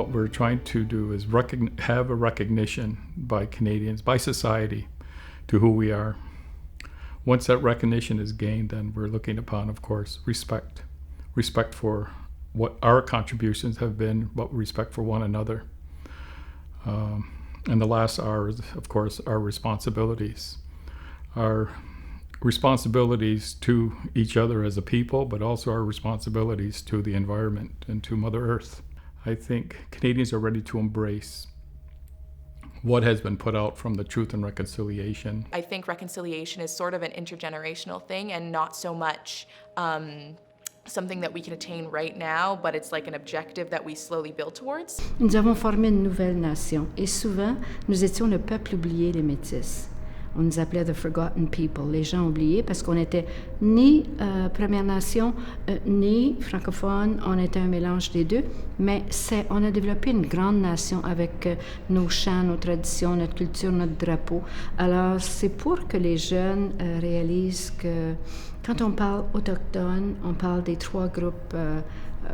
what we're trying to do is have a recognition by Canadians, by society, to who we are. Once that recognition is gained, then we're looking upon, of course, respect for what our contributions have been, but respect for one another. And the last R is, of course, our responsibilities. Our responsibilities to each other as a people, but also our responsibilities to the environment and to Mother Earth. I think Canadians are ready to embrace what has been put out from the Truth and Reconciliation. I think reconciliation is sort of an intergenerational thing and not so much something that we can attain right now, but it's like an objective that we slowly build towards. Nous avons formé une nouvelle nation et souvent, nous étions le peuple oublié, les Métis. On nous appelait the forgotten people, les gens oubliés, parce qu'on était ni Première Nation, ni francophone, on était un mélange des deux, mais on a développé une grande nation avec nos chants, nos traditions, notre culture, notre drapeau. Alors, c'est pour que les jeunes réalisent que quand on parle autochtone, on parle des 3 groupes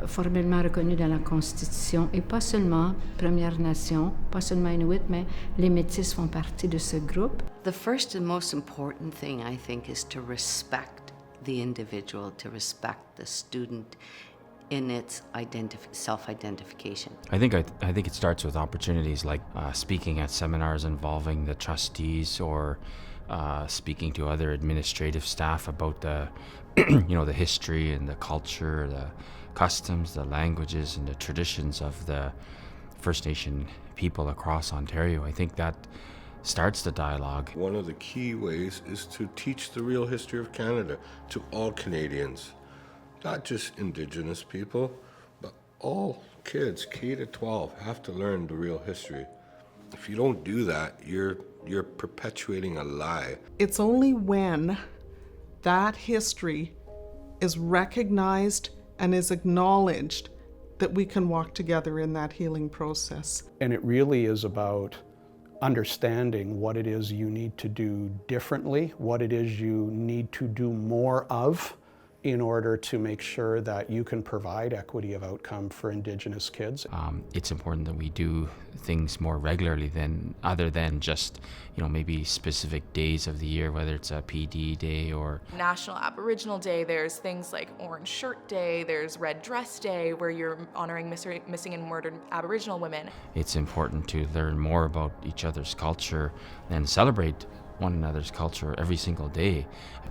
formellement reconnus dans la Constitution, et pas seulement Première Nation, pas seulement Inuit, mais les Métis font partie de ce groupe. The first and most important thing, I think, is to respect the individual, to respect the student in its self-identification. I think it starts with opportunities like speaking at seminars involving the trustees, or speaking to other administrative staff about the the history and the culture, the customs, the languages, and the traditions of the First Nation people across Ontario. I think that starts the dialogue. One of the key ways is to teach the real history of Canada to all Canadians, not just Indigenous people, but all kids, K to 12, have to learn the real history. If you don't do that, you're perpetuating a lie. It's only when that history is recognized and is acknowledged that we can walk together in that healing process. And it really is about understanding what it is you need to do differently, what it is you need to do more of in order to make sure that you can provide equity of outcome for Indigenous kids. It's important that we do things more regularly other than just, maybe specific days of the year, whether it's a PD day or National Aboriginal Day. There's things like Orange Shirt Day, there's Red Dress Day, where you're honoring missing and murdered Aboriginal women. It's important to learn more about each other's culture and celebrate one another's culture every single day.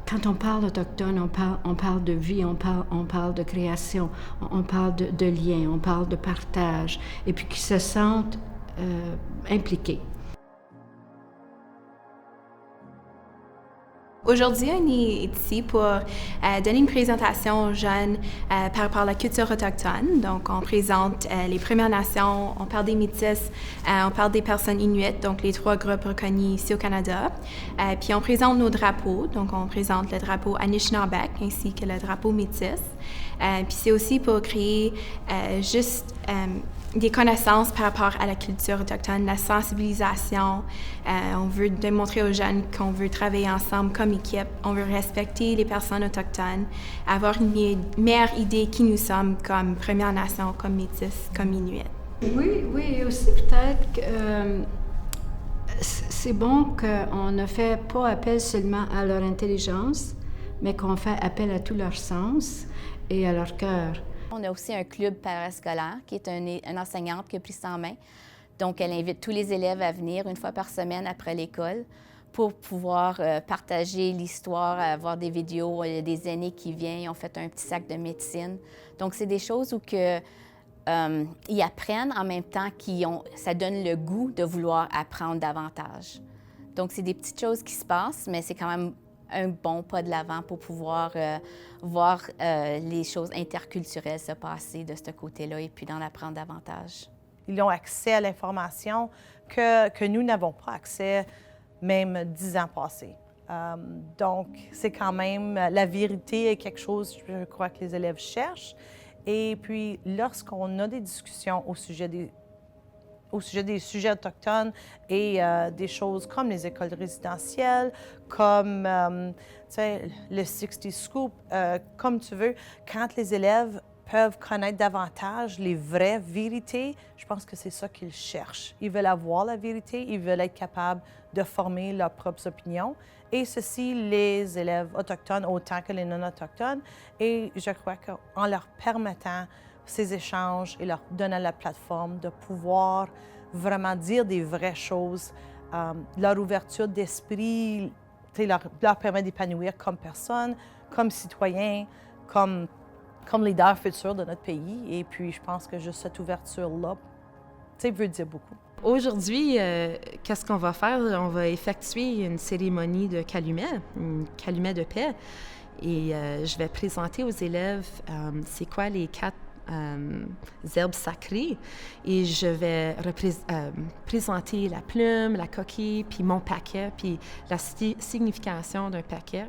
Quand on parle autochtone, on parle de vie, on parle de création, on parle de liens, on parle de partage, et puis qu'ils se sentent impliqués. Aujourd'hui, on est ici pour donner une présentation aux jeunes par rapport à la culture autochtone. Donc, on présente les Premières Nations, on parle des Métis, on parle des personnes Inuits, donc les 3 groupes reconnus ici au Canada. Puis, on présente nos drapeaux. Donc, on présente le drapeau Anishinaabeg ainsi que le drapeau Métis. Puis, c'est aussi pour créer des connaissances par rapport à la culture autochtone, la sensibilisation. On veut démontrer aux jeunes qu'on veut travailler ensemble comme équipe. On veut respecter les personnes autochtones, avoir une meilleure idée qui nous sommes comme Première Nation, comme Métis, comme Inuit. Oui, et aussi peut-être que c'est bon qu'on ne fait pas appel seulement à leur intelligence, mais qu'on fait appel à tout leur sens et à leur cœur. On a aussi un club parascolaire qui est une enseignante qui a pris ça en main. Donc, elle invite tous les élèves à venir une fois par semaine après l'école pour pouvoir partager l'histoire, avoir des vidéos. Il y a des aînés qui viennent, ils ont fait un petit sac de médecine. Donc, c'est des choses où ils apprennent en même temps ça donne le goût de vouloir apprendre davantage. Donc, c'est des petites choses qui se passent, mais c'est quand même un bon pas de l'avant pour pouvoir voir les choses interculturelles se passer de ce côté-là et puis d'en apprendre davantage. Ils ont accès à l'information que nous n'avons pas accès même 10 ans passés. Donc, c'est quand même, la vérité est quelque chose, je crois, que les élèves cherchent. Et puis, lorsqu'on a des discussions au sujet des sujets autochtones et des choses comme les écoles résidentielles, comme le 60 Scoop, comme tu veux, quand les élèves peuvent connaître davantage les vraies vérités, je pense que c'est ça qu'ils cherchent. Ils veulent avoir la vérité, ils veulent être capables de former leurs propres opinions. Et ceci, les élèves autochtones autant que les non-autochtones. Et je crois qu'en leur permettant ces échanges et leur donnant la plateforme de pouvoir vraiment dire des vraies choses, leur ouverture d'esprit leur permet d'épanouir comme personne, comme citoyen, comme leader futur de notre pays. Et puis, je pense que juste cette ouverture-là, veut dire beaucoup. Aujourd'hui, qu'est-ce qu'on va faire? On va effectuer une cérémonie de calumet, un calumet de paix. Et je vais présenter aux élèves c'est quoi les 4 herbes sacrées. Et je vais présenter la plume, la coquille, puis mon paquet, puis la signification d'un paquet.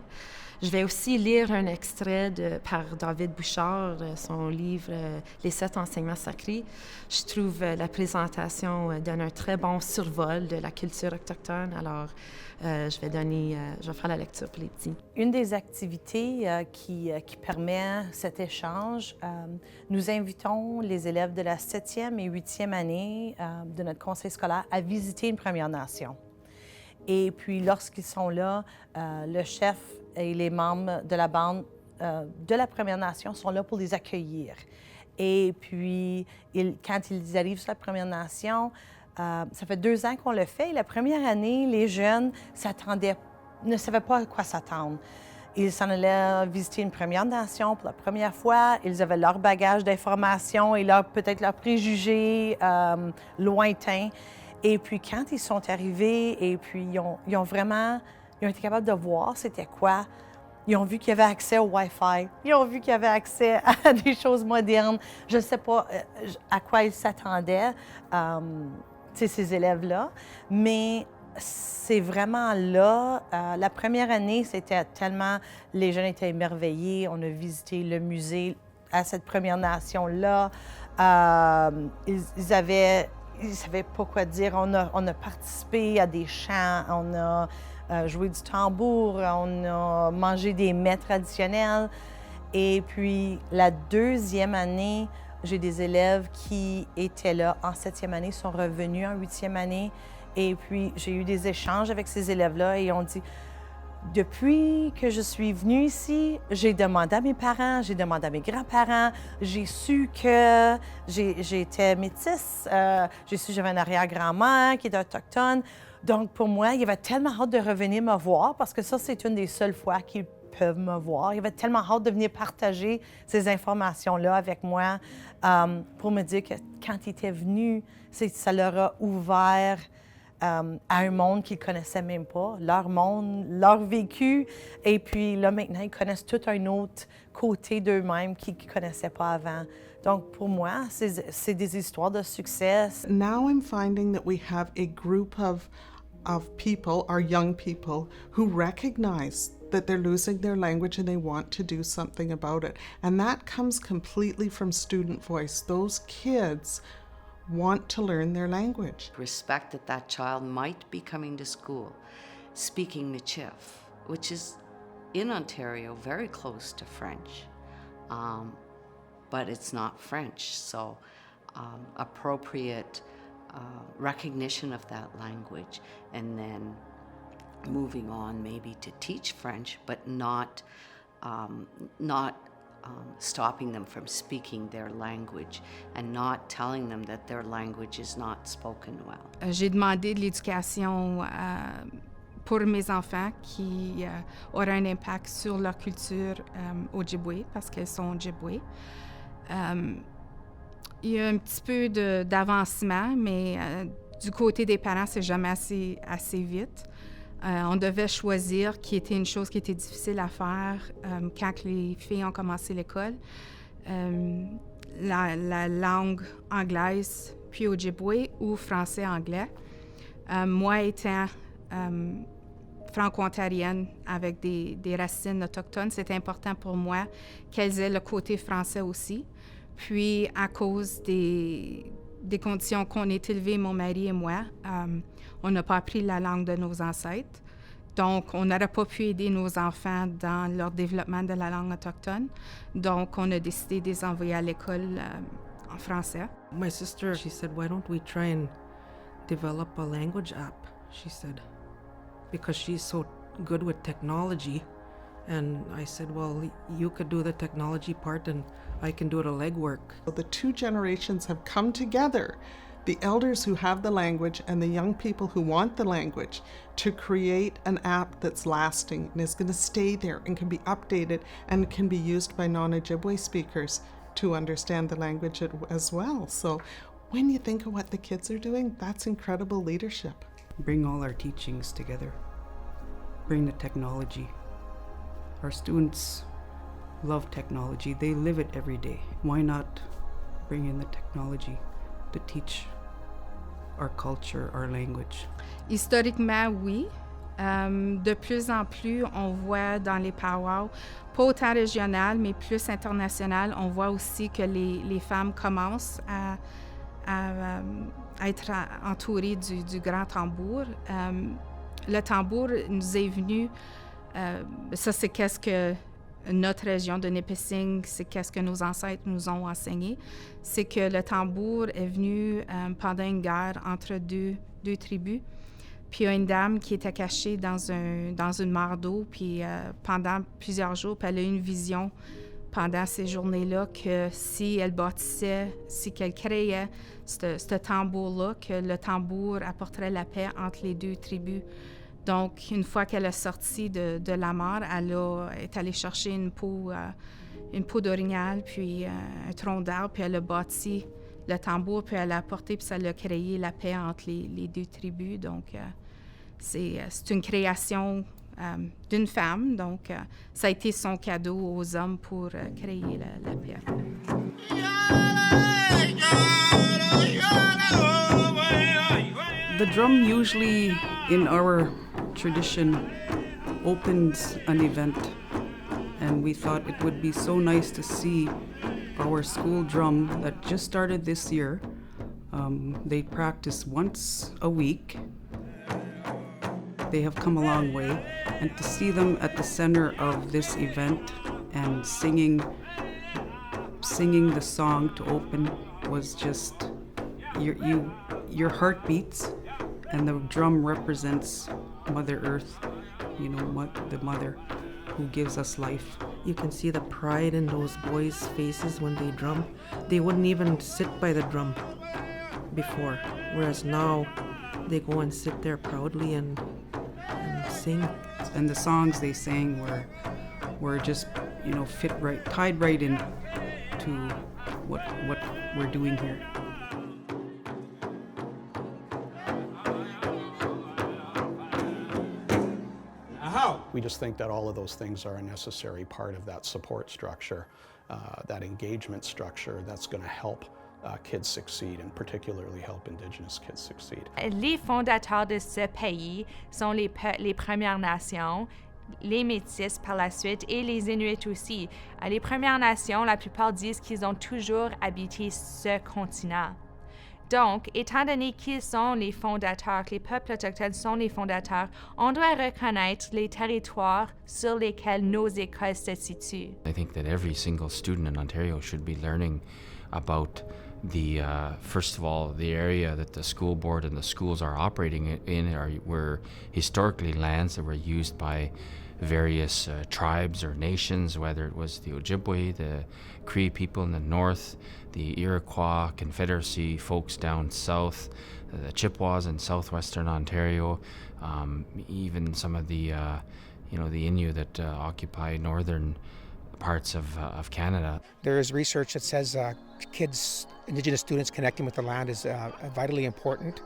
Je vais aussi lire un extrait par David Bouchard, son livre « Les 7 enseignements sacrés ». Je trouve la présentation donne un très bon survol de la culture autochtone. Alors, je vais faire la lecture pour les petits. Une des activités qui permet cet échange, nous invitons les élèves de la 7e et 8e année de notre conseil scolaire à visiter une Première Nation. Et puis, lorsqu'ils sont là, le chef et les membres de la bande de la Première Nation sont là pour les accueillir. Et puis, quand ils arrivent sur la Première Nation, ça fait 2 ans qu'on le fait. Et la première année, les jeunes ne savaient pas à quoi s'attendre. Ils s'en allaient visiter une Première Nation pour la première fois. Ils avaient leur bagage d'informations et peut-être leurs préjugés lointains. Et puis, quand ils sont arrivés, et puis ils ont été capables de voir c'était quoi. Ils ont vu qu'il y avait accès au Wi-Fi. Ils ont vu qu'il y avait accès à des choses modernes. Je ne sais pas à quoi ils s'attendaient, ces élèves-là. Mais c'est vraiment là. La première année, c'était tellement... Les jeunes étaient émerveillés. On a visité le musée à cette Première Nation-là. Ils savaient pas quoi dire. On a participé à des chants. On a joué du tambour. On a mangé des mets traditionnels. Et puis, la 2e année, j'ai des élèves qui étaient là en 7e année, sont revenus en 8e année. Et puis, j'ai eu des échanges avec ces élèves-là et on dit, depuis que je suis venue ici, j'ai demandé à mes parents, j'ai demandé à mes grands-parents, j'ai su que j'étais métisse, j'ai su que j'avais une arrière-grand-mère qui était autochtone. Donc, pour moi, il y avait tellement hâte de revenir me voir parce que ça, c'est une des seules fois qu'ils peuvent me voir. Il y avait tellement hâte de venir partager ces informations-là avec moi pour me dire que quand ils étaient venus, ça leur a ouvert à un monde qu'ils ne connaissaient même pas, leur monde, leur vécu. Et puis là, maintenant, ils connaissent tout un autre côté d'eux-mêmes qu'ils ne connaissaient pas avant. Donc, pour moi, c'est des histoires de succès. Now I'm finding that we have a group of people, our young people, who recognize that they're losing their language and they want to do something about it. And that comes completely from student voice. Those kids want to learn their language. Respect that child might be coming to school speaking Michif, which is in Ontario very close to French, but it's not French. So appropriate recognition of that language and then moving on maybe to teach French, but not stopping them from speaking their language and not telling them that their language is not spoken well. J'ai demandé de l'éducation pour mes enfants qui aura un impact sur leur culture ojibwe parce qu'elles sont ojibwe. Il y a un petit peu d'avancement, mais du côté des parents, c'est jamais assez vite. On devait choisir, qui était une chose qui était difficile à faire quand les filles ont commencé l'école, la langue anglaise, puis ojibwe ou français-anglais. Moi, étant franco-ontarienne avec des racines autochtones, c'est important pour moi qu'elles aient le côté français aussi. Puis, à cause des conditions qu'on est élevés, mon mari et moi, on n'a pas appris la langue de nos ancêtres. Donc, on n'aurait pas pu aider nos enfants dans leur développement de la langue autochtone. Donc, on a décidé de les envoyer à l'école en français. My sister, she said, why don't we try and develop a language app, she said, because she's so good with technology. And I said, well, you could do the technology part and I can do the legwork. The two generations have come together, the elders who have the language and the young people who want the language, to create an app that's lasting and is going to stay there and can be updated and can be used by non-Ojibwe speakers to understand the language as well. So when you think of what the kids are doing, that's incredible leadership. Bring all our teachings together. Bring the technology. Our students love technology. They live it every day. Why not bring in the technology to teach our culture, our language? Historiquement, oui. De plus en plus, on voit dans les powwows, pas autant régional, mais plus international, on voit aussi que les femmes commencent à être entourées du grand tambour. Le tambour nous est venu, ça c'est qu'est-ce que notre région de Nipissing, c'est qu'est-ce que nos ancêtres nous ont enseigné, c'est que le tambour est venu pendant une guerre entre deux tribus. Puis il y a une dame qui était cachée dans une mare d'eau, puis pendant plusieurs jours, puis elle a eu une vision pendant ces journées-là que si elle bâtissait, si qu'elle créait ce tambour-là, que le tambour apporterait la paix entre les deux tribus. Donc, une fois qu'elle est sortie de la mare, elle est allée chercher une peau d'orignal, puis un tronc d'arbre, puis elle a bâti le tambour, puis elle l'a apporté, puis ça a créé la paix entre les deux tribus. Donc, c'est une création d'une femme. Donc, ça a été son cadeau aux hommes pour créer la paix. The drum usually, in our tradition, opens an event, and we thought it would be so nice to see our school drum that just started this year. They practice once a week. They have come a long way, and to see them at the center of this event and singing the song to open was just your heart beats, and the drum represents Mother Earth, you know, the mother who gives us life. You can see the pride in those boys' faces when they drum. They wouldn't even sit by the drum before, whereas now they go and sit there proudly and sing. And the songs they sang were just, you know, tied right in to what we're doing here. We just think that all of those things are a necessary part of that support structure, that engagement structure that's going to help kids succeed, and particularly help Indigenous kids succeed. Les fondateurs de ce pays sont les Premières Nations, les Métis par la suite et les Inuits aussi. Les Premières Nations, la plupart disent qu'ils ont toujours habité ce continent. Donc, étant donné qu'ils sont les fondateurs, que les peuples autochtones sont les fondateurs, on doit reconnaître les territoires sur lesquels nos écoles se situent. I think that every single student in Ontario should be learning about first of all, the area that the school board and the schools are operating in were historically lands that were used by various tribes or nations, whether it was the Ojibwe, the Cree people in the north, the Iroquois Confederacy folks down south, the Chippewas in southwestern Ontario, even some of the Innu that occupy northern parts of Canada. There is research that says kids, Indigenous students connecting with the land is vitally important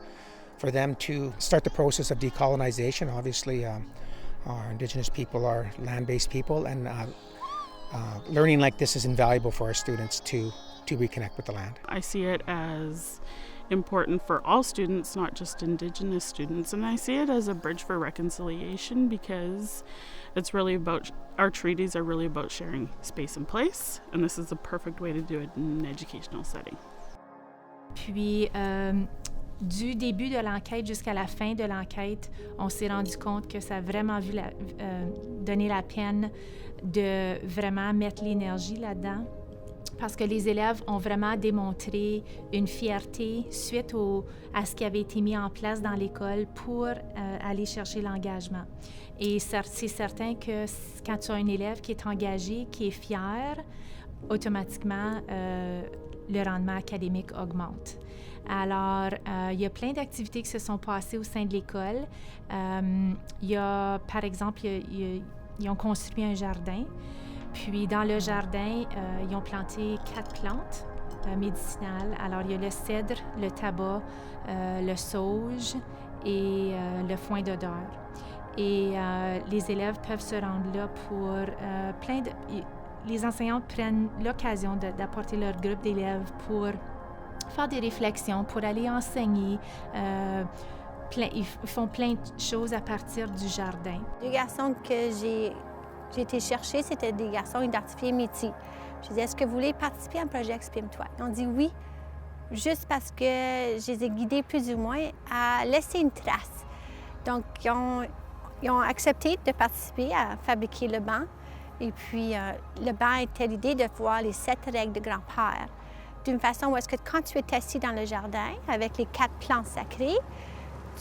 for them to start the process of decolonization. Obviously, our Indigenous people are land-based people, and learning like this is invaluable for our students to reconnect with the land. I see it as important for all students, not just Indigenous students, and I see it as a bridge for reconciliation, because it's really about, our treaties are really about sharing space and place, and this is the perfect way to do it in an educational setting. Puis, du début de l'enquête jusqu'à la fin de l'enquête, on s'est rendu compte que ça a vraiment donné la peine de vraiment mettre l'énergie là-dedans, parce que les élèves ont vraiment démontré une fierté suite à ce qui avait été mis en place dans l'école pour aller chercher l'engagement. Et c'est certain que quand tu as un élève qui est engagé, qui est fier, automatiquement, le rendement académique augmente. Alors, il y a plein d'activités qui se sont passées au sein de l'école. Il y a, par exemple, ils ont construit un jardin. Puis, dans le jardin, ils ont planté 4 plantes médicinales. Alors, il y a le cèdre, le tabac, le sauge et le foin d'odeur. Et les élèves peuvent se rendre là pour les enseignantes prennent l'occasion d'apporter leur groupe d'élèves pour faire des réflexions, pour aller enseigner. Ils font plein de choses à partir du jardin. Les garçons que j'ai été chercher, c'était des garçons identifiés métiers. Je disais, est-ce que vous voulez participer à un projet Exprime-toi? Ils ont dit oui, juste parce que je les ai guidés plus ou moins à laisser une trace. Donc, ils ont accepté de participer à fabriquer le banc. Et puis, le banc était l'idée de voir les 7 règles de grand-père, d'une façon où est-ce que quand tu es assis dans le jardin avec les 4 plantes sacrées,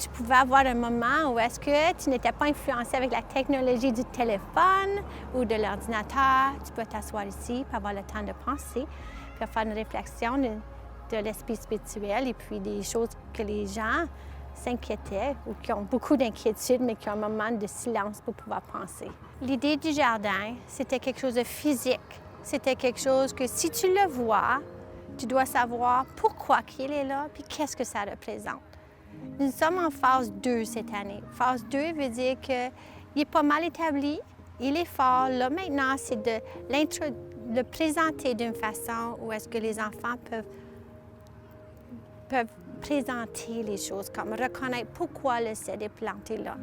tu pouvais avoir un moment où est-ce que tu n'étais pas influencé avec la technologie du téléphone ou de l'ordinateur. Tu peux t'asseoir ici, puis avoir le temps de penser, puis faire une réflexion de l'esprit spirituel et puis des choses que les gens s'inquiétaient ou qui ont beaucoup d'inquiétude, mais qui ont un moment de silence pour pouvoir penser. L'idée du jardin, c'était quelque chose de physique. C'était quelque chose que si tu le vois, tu dois savoir pourquoi il est là, puis qu'est-ce que ça représente. Nous sommes en phase 2 cette année. Phase 2 veut dire qu'il est pas mal établi, il est fort. Là, maintenant, c'est de le présenter d'une façon où est-ce que les enfants peuvent présenter les choses, comme reconnaître pourquoi le cèdre est planté là.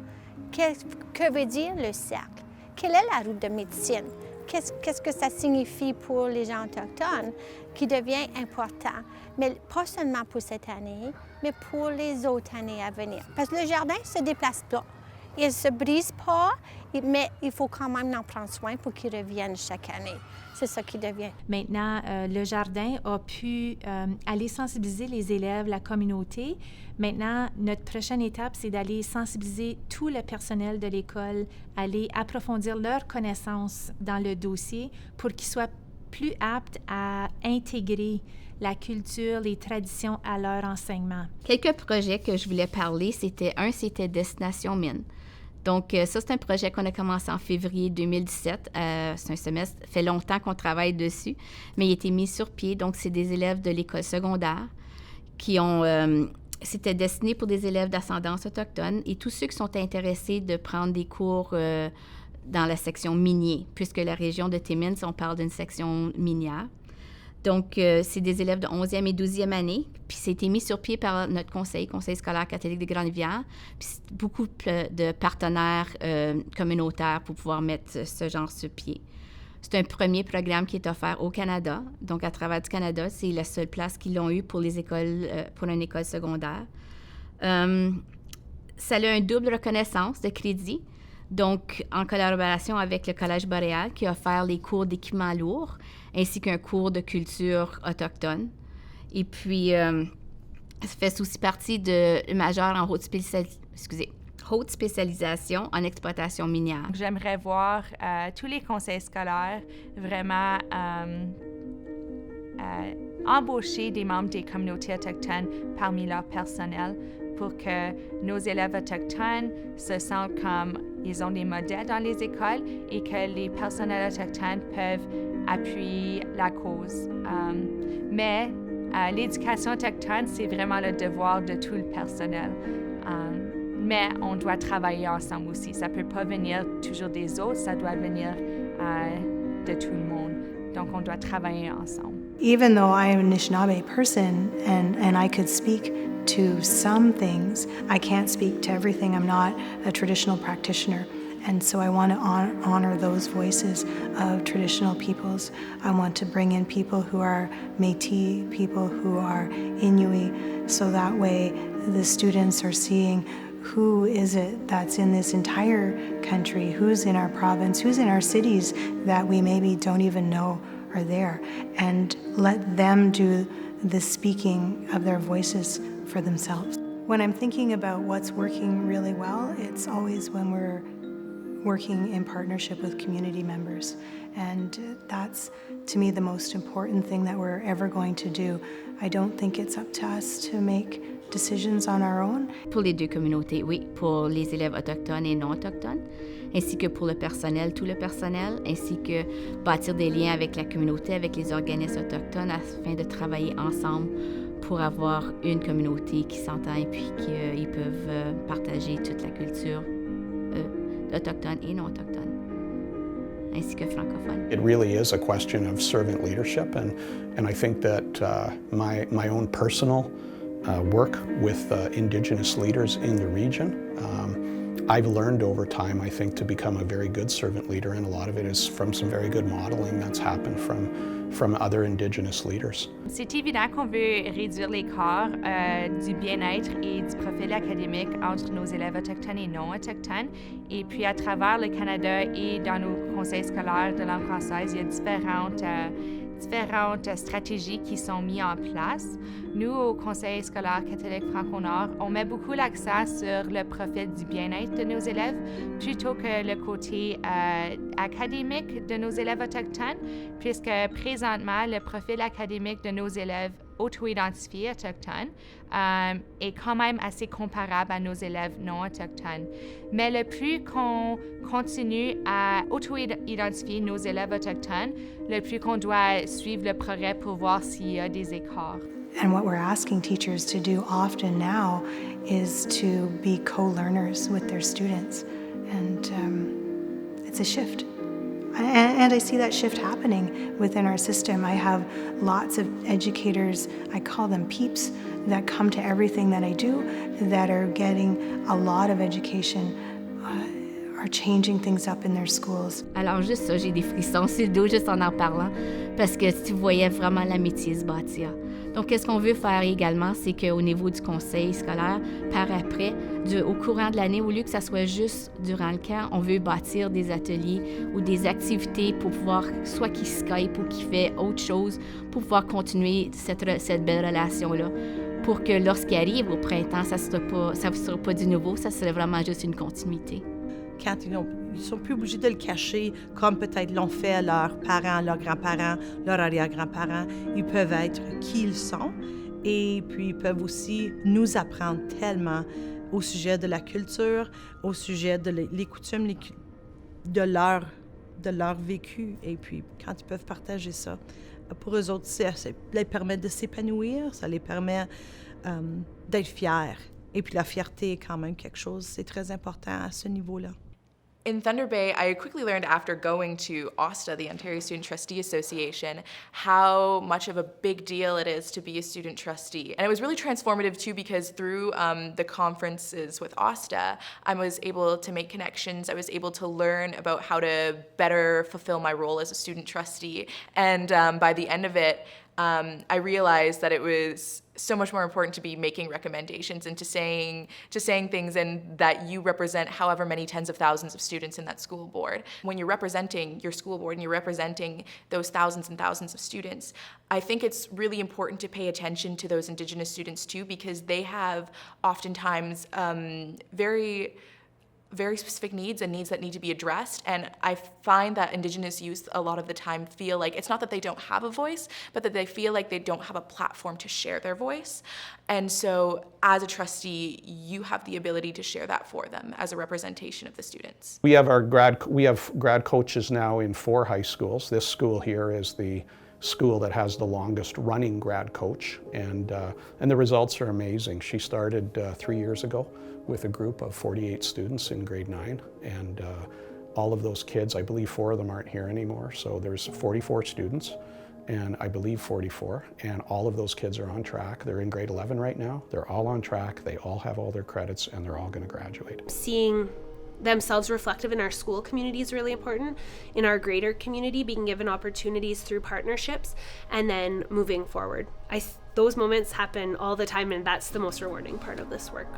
Que veut dire le cercle? Quelle est la route de médecine? Qu'est-ce que ça signifie pour les gens autochtones qui devient important? Mais pas seulement pour cette année, mais pour les autres années à venir. Parce que le jardin ne se déplace pas. Il ne se brise pas, mais il faut quand même en prendre soin pour qu'il revienne chaque année. C'est ça qui devient. Maintenant, le jardin a pu aller sensibiliser les élèves, la communauté. Maintenant, notre prochaine étape, c'est d'aller sensibiliser tout le personnel de l'école, aller approfondir leurs connaissances dans le dossier pour qu'ils soient plus aptes à intégrer la culture, les traditions à leur enseignement. Quelques projets que je voulais parler, c'était Destination Mine. Donc, ça, c'est un projet qu'on a commencé en février 2017. C'est un semestre, ça fait longtemps qu'on travaille dessus, mais il a été mis sur pied. Donc, c'est des élèves de l'école secondaire qui ont... c'était destiné pour des élèves d'ascendance autochtone et tous ceux qui sont intéressés de prendre des cours dans la section minier, puisque la région de Timmins, on parle d'une section minière. Donc, c'est des élèves de 11e et 12e année. Puis, c'était mis sur pied par notre conseil scolaire catholique de Grande-Rivière. Puis, beaucoup de partenaires communautaires pour pouvoir mettre ce genre sur pied. C'est un premier programme qui est offert au Canada. Donc, à travers du Canada, c'est la seule place qu'ils l'ont eu pour les écoles, pour une école secondaire. Ça a une double reconnaissance de crédit. Donc, en collaboration avec le Collège boréal qui a offert les cours d'équipement lourd ainsi qu'un cours de culture autochtone. Et puis, ça fait aussi partie de majeur en haute spécialisation en exploitation minière. J'aimerais voir tous les conseils scolaires vraiment embaucher des membres des communautés autochtones parmi leur personnel pour que nos élèves autochtones se sentent comme ils ont des modèles dans les écoles et que les personnels autochtones peuvent appuyer la cause. Mais l'éducation autochtone, c'est vraiment le devoir de tout le personnel. Mais on doit travailler ensemble aussi. Ça ne peut pas venir toujours des autres, ça doit venir de tout le monde. Donc, on doit travailler ensemble. Even though I am an Anishinaabe person and I could speak to some things, I can't speak to everything. I'm not a traditional practitioner. And so I want to honor those voices of traditional peoples. I want to bring in people who are Métis, people who are Inuit, so that way the students are seeing who is it that's in this entire country, who's in our province, who's in our cities that we maybe don't even know are there, and let them do the speaking of their voices for themselves. When I'm thinking about what's working really well, it's always when we're working in partnership with community members. And that's, to me, the most important thing that we're ever going to do. I don't think it's up to us to make decisions on our own. Pour les deux communautés, oui, pour les élèves autochtones et non autochtones, ainsi que pour le personnel, tout le personnel, ainsi que bâtir des liens avec la communauté, avec les organismes autochtones, afin de travailler ensemble pour avoir une communauté qui s'entend et puis qu'ils peuvent partager toute la culture autochtone et non autochtone, ainsi que francophone. It really is a question of servant leadership, and I think that my own personal work with Indigenous leaders in the region, I've learned over time, I think, to become a very good servant leader, and a lot of it is from some very good modeling that's happened from other Indigenous leaders. C'est évident qu'on veut réduire l'écart du bien-être et du profil académique entre nos élèves autochtones et non autochtones. Et puis, à travers le Canada et dans nos conseils scolaires de langue française, il y a différentes stratégies qui sont mises en place. Nous, au Conseil scolaire catholique Franco-Nord, on met beaucoup l'accent sur le profil du bien-être de nos élèves plutôt que le côté académique de nos élèves autochtones, puisque présentement, le profil académique de nos élèves auto-identifiés autochtones est quand même assez comparable à nos élèves non autochtones. Mais le plus qu'on continue à auto-identifier nos élèves autochtones, le plus qu'on doit suivre le progrès pour voir s'il y a des écarts. And what we're asking teachers to do often now is to be co-learners with their students. And it's a shift. And I see that shift happening within our system. I have lots of educators, I call them peeps, that come to everything that I do, that are getting a lot of education, are changing things up in their schools. Alors juste ça, j'ai des frissons sur le dos juste en parlant, parce que tu voyais vraiment l'amitié se bâtir. Donc, qu'est-ce qu'on veut faire également, c'est qu'au niveau du conseil scolaire, par après, au courant de l'année, au lieu que ça soit juste durant le camp, on veut bâtir des ateliers ou des activités pour pouvoir, soit qui Skype ou qui fait autre chose, pour pouvoir continuer cette belle relation-là. Pour que lorsqu'il arrive au printemps, ça ne sera pas du nouveau, ça serait vraiment juste une continuité. Quand ils sont plus obligés de le cacher, comme peut-être l'ont fait leurs parents, leurs grands-parents, leurs arrière-grands-parents. Ils peuvent être qui ils sont et puis ils peuvent aussi nous apprendre tellement au sujet de la culture, au sujet de les coutumes, de leur vécu. Et puis quand ils peuvent partager ça, pour eux autres, ça les permet de s'épanouir, ça les permet d'être fiers. Et puis la fierté est quand même quelque chose, c'est très important à ce niveau-là. In Thunder Bay, I quickly learned after going to OSTA, the Ontario Student Trustee Association, how much of a big deal it is to be a student trustee. And it was really transformative too, because through the conferences with OSTA, I was able to make connections. I was able to learn about how to better fulfill my role as a student trustee. And by the end of it, I realized that it was so much more important to be making recommendations and to saying things, and that you represent however many tens of thousands of students in that school board. When you're representing your school board and you're representing those thousands and thousands of students, I think it's really important to pay attention to those Indigenous students too, because they have oftentimes very specific needs and needs that need to be addressed. And I find that Indigenous youth a lot of the time feel like it's not that they don't have a voice, but that they feel like they don't have a platform to share their voice. And so as a trustee, you have the ability to share that for them as a representation of the students. We have grad coaches now in 4 high schools. This school here is the school that has the longest running grad coach, and the results are amazing. She started 3 years ago with a group of 48 students in grade 9, and all of those kids, I believe 4 of them aren't here anymore, so there's 44 students, and I believe 44, and all of those kids are on track. They're in grade 11 right now. They're all on track, they all have all their credits, and they're all going to graduate. Seeing themselves reflective in our school community is really important. In our greater community, being given opportunities through partnerships and then moving forward. Those moments happen all the time, and that's the most rewarding part of this work.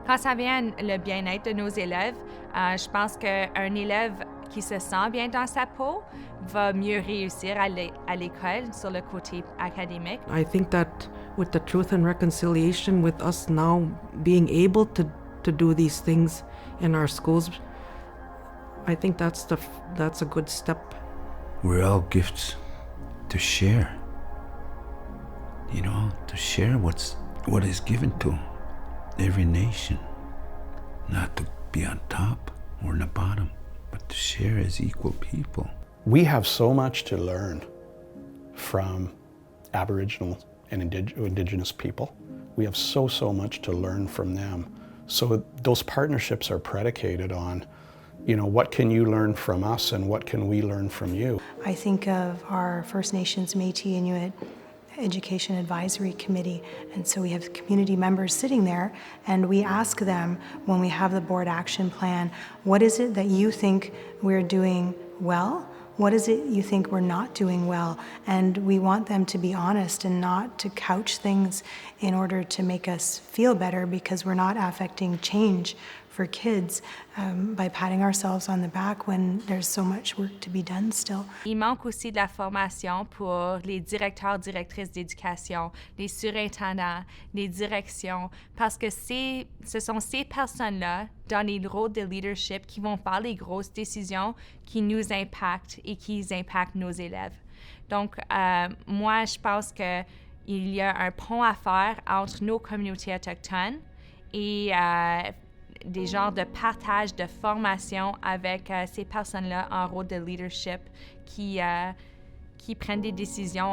Quand ça vient le bien-être de nos élèves, je pense qu'un élève qui se sent bien dans sa peau va mieux réussir à l'école sur le côté académique. I think that with the truth and reconciliation, with us now being able to do these things in our schools, I think that's a good step. We're all gifts to share. You know, to share what is given to every nation. Not to be on top or on the bottom, but to share as equal people. We have so much to learn from Aboriginal and Indigenous people. We have so much to learn from them. So those partnerships are predicated on, you know, what can you learn from us and what can we learn from you? I think of our First Nations, Métis, Inuit Education Advisory Committee, and so we have community members sitting there, and we ask them when we have the board action plan, what is it that you think we're doing well? What is it you think we're not doing well? And we want them to be honest and not to couch things in order to make us feel better, because we're not affecting change for kids by patting ourselves on the back when there's so much work to be done still. Il manque aussi de la formation pour les directeurs, directrices d'éducation, les surintendants, les directions, parce que ce sont ces personnes-là, dans les rôles de leadership, qui vont faire les grosses décisions qui nous impactent et qui impactent nos élèves. Donc, moi, je pense qu'il y a un pont à faire entre nos communautés autochtones et des genres de partage de formation avec ces personnes-là en rôle de leadership qui prennent des décisions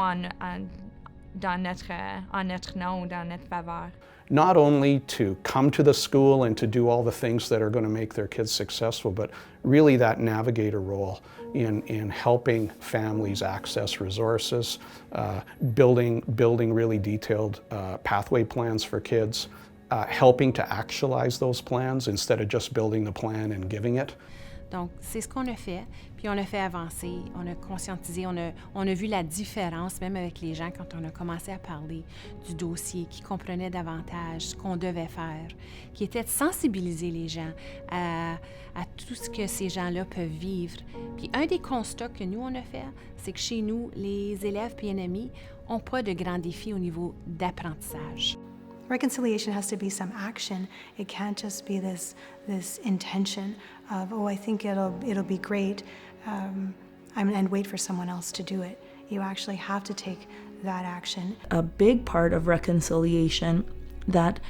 dans notre nom ou dans notre faveur. Not only to come to the school and to do all the things that are going to make their kids successful, but really that navigator role in helping families access resources, building really detailed pathway plans for kids, helping to actualize those plans instead of just building the plan and giving it. Donc, c'est ce qu'on a fait, puis on a fait avancer, on a conscientisé, on a vu la différence, même avec les gens, quand on a commencé à parler du dossier, qui comprenaient davantage ce qu'on devait faire, qui était de sensibiliser les gens à tout ce que ces gens-là peuvent vivre. Puis un des constats que nous, on a fait, c'est que chez nous, les élèves PNMI n'ont pas de grands défis au niveau d'apprentissage. Reconciliation has to be some action. It can't just be this intention of, oh, I think it'll be great, and wait for someone else to do it. You actually have to take that action. A big part of reconciliation that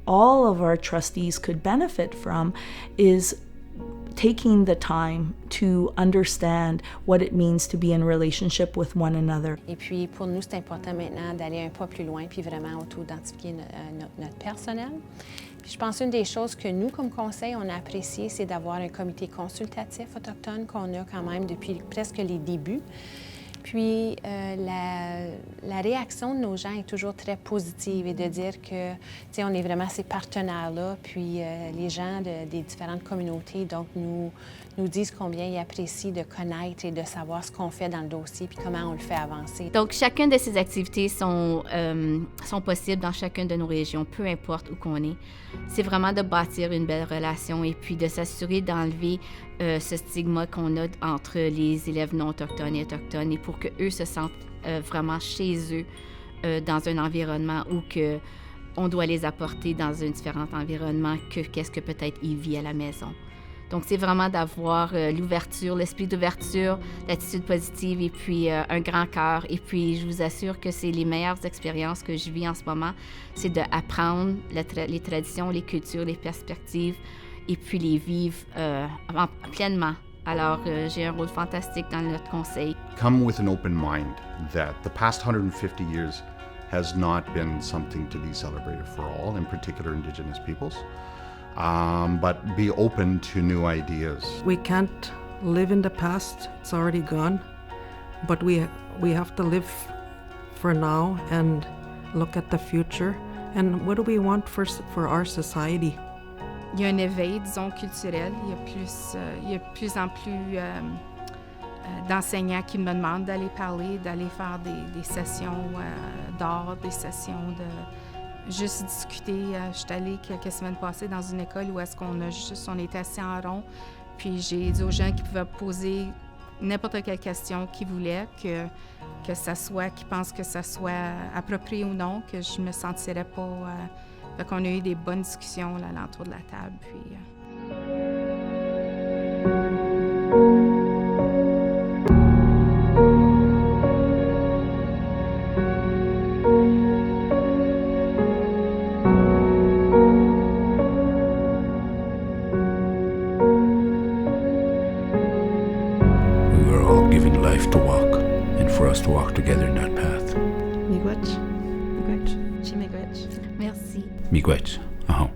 all of our trustees could benefit from is taking the time to understand what it means to be in relationship with one another. Et puis, pour nous, c'est important maintenant d'aller un pas plus loin puis vraiment auto-identifier notre personnel. Puis je pense qu'une des choses que nous, comme conseil, on a apprécié, c'est d'avoir un comité consultatif autochtone qu'on a quand même depuis presque les débuts. Puis la réaction de nos gens est toujours très positive et de dire que, tu sais, on est vraiment ces partenaires-là, puis les gens des différentes communautés, donc nous disent combien ils apprécient de connaître et de savoir ce qu'on fait dans le dossier puis comment on le fait avancer. Donc, chacune de ces activités sont possibles dans chacune de nos régions, peu importe où qu'on est. C'est vraiment de bâtir une belle relation et puis de s'assurer d'enlever ce stigma qu'on a entre les élèves non autochtones et autochtones et pour qu'eux se sentent vraiment chez eux dans un environnement où on doit les apporter dans un différent environnement que qu'est-ce que peut-être ils vivent à la maison. Donc, c'est vraiment d'avoir l'ouverture, l'esprit d'ouverture, l'attitude positive et puis un grand cœur. Et puis, je vous assure que c'est les meilleures expériences que je vis en ce moment. C'est d'apprendre les traditions, les cultures, les perspectives et puis les vivre pleinement. Alors, j'ai un rôle fantastique dans notre conseil. Come with an open mind that the past 150 years has not been something to be celebrated for all, in particular Indigenous peoples. But be open to new ideas. We can't live in the past, it's already gone, but we have to live for now and look at the future and what do we want for our society. il y a un éveil, disons, culturel. Il y a de plus en plus d'enseignants qui me demandent d'aller parler, d'aller faire des sessions d'art, des sessions de juste discuter. Je suis allée quelques semaines passées dans une école où on était assis en rond, puis j'ai dit aux gens qui pouvaient poser n'importe quelle question qu'ils voulaient, que ça soit, qu'ils pensent que ça soit approprié ou non, que je me sentirais pas... Fait qu'on a eu des bonnes discussions là, alentour de la table, puis... We were all given life to walk, and for us to walk together in that path. Miigwech. Miigwech. Chi miigwech. Merci. Miigwech. Aha.